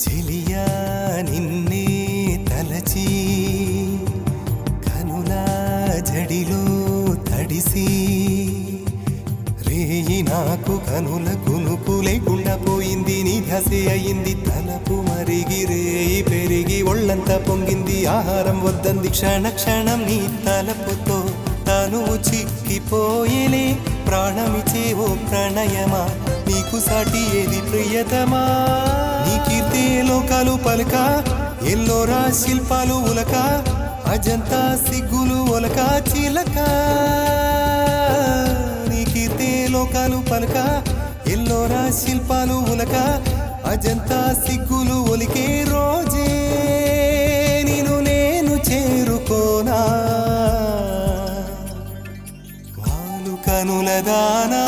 చెలియా నిన్నే తలచి కనుల జడిలో తడిసి రేయి నాకు కనుల కునుకు లేకుండా పోయింది నీ ధ్యాసే అయింది తలపు మరిగి రేయి పెరిగి ఒళ్ళంతా పొంగింది ఆహారం వద్దంది క్షణ క్షణం నీ తలపుతో తనువు చిక్కిపోయేలే ప్రాణమిచే ఓ ప్రణయమా నీకు సాటి ఏది ప్రియతమా నీ కీర్తే లోకాలు పలక ఎల్లోరా శిల్పాలు ఉలక అజంతా సిగ్గులు ఒలక చిలక నీ కీర్తే లోకాలు పలక ఎల్లోరా శిల్పాలు ఉలక అజంతా సిగ్గులు ఒలికే రోజే నిన్ను నేను చేరుకోనా వాలు కనుల దానా